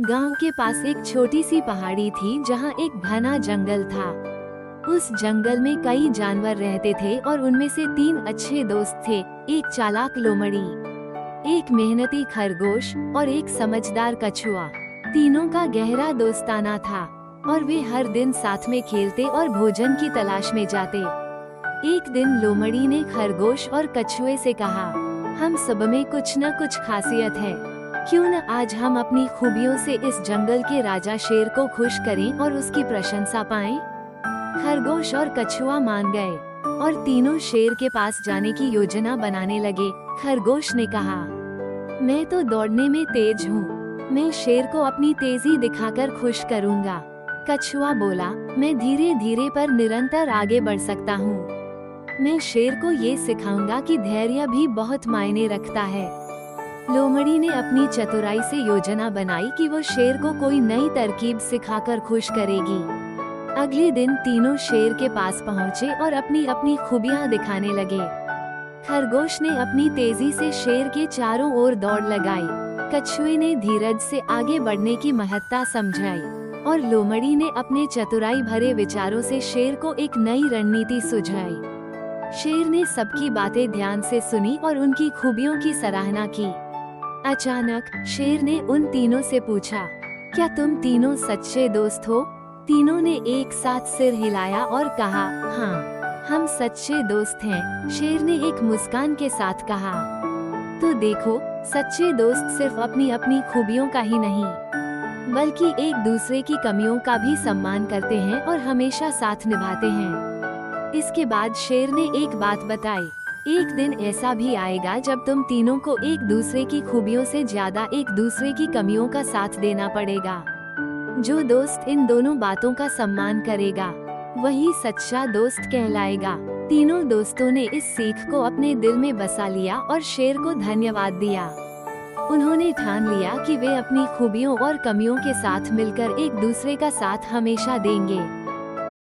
गांव के पास एक छोटी सी पहाड़ी थी जहां एक घना जंगल था। उस जंगल में कई जानवर रहते थे और उनमें से 3 अच्छे दोस्त थे। एक चालाक लोमड़ी, एक मेहनती खरगोश और एक समझदार कछुआ। तीनों का गहरा दोस्ताना था और वे हर दिन साथ में खेलते और भोजन की तलाश में जाते। एक दिन लोमड़ी ने खरगोश और कछुए से कहा, हम सब में कुछ न कुछ खासियत है, क्यों न आज हम अपनी खूबियों से इस जंगल के राजा शेर को खुश करें और उसकी प्रशंसा पाएं। खरगोश और कछुआ मान गए और तीनों शेर के पास जाने की योजना बनाने लगे। खरगोश ने कहा, मैं तो दौड़ने में तेज हूँ, मैं शेर को अपनी तेजी दिखाकर खुश करूँगा। कछुआ बोला, मैं धीरे धीरे पर निरंतर आगे बढ़ सकता हूँ, मैं शेर को ये सिखाऊंगा कि धैर्य भी बहुत मायने रखता है। लोमड़ी ने अपनी चतुराई से योजना बनाई कि वो शेर को कोई नई तरकीब सिखाकर खुश करेगी। अगले दिन तीनों शेर के पास पहुँचे और अपनी अपनी खूबियाँ दिखाने लगे। खरगोश ने अपनी तेजी से शेर के चारों ओर दौड़ लगाई, कछुए ने धीरज से आगे बढ़ने की महत्ता समझाई और लोमड़ी ने अपने चतुराई भरे विचारों से शेर को एक नई रणनीति सुझाई। शेर ने सबकी बातें ध्यान से सुनी और उनकी खूबियों की सराहना की। अचानक शेर ने उन तीनों से पूछा, क्या तुम तीनों सच्चे दोस्त हो? तीनों ने एक साथ सिर हिलाया और कहा, हाँ, हम सच्चे दोस्त हैं। शेर ने एक मुस्कान के साथ कहा, तो देखो, सच्चे दोस्त सिर्फ अपनी अपनी खूबियों का ही नहीं, बल्कि एक दूसरे की कमियों का भी सम्मान करते हैं और हमेशा साथ निभाते हैं। इसके बाद शेर ने एक बात बताई, एक दिन ऐसा भी आएगा जब तुम तीनों को एक दूसरे की खूबियों से ज्यादा एक दूसरे की कमियों का साथ देना पड़ेगा। जो दोस्त इन दोनों बातों का सम्मान करेगा, वही सच्चा दोस्त कहलाएगा। तीनों दोस्तों ने इस सीख को अपने दिल में बसा लिया और शेर को धन्यवाद दिया। उन्होंने ठान लिया कि वे अपनी खूबियों और कमियों के साथ मिलकर एक दूसरे का साथ हमेशा देंगे।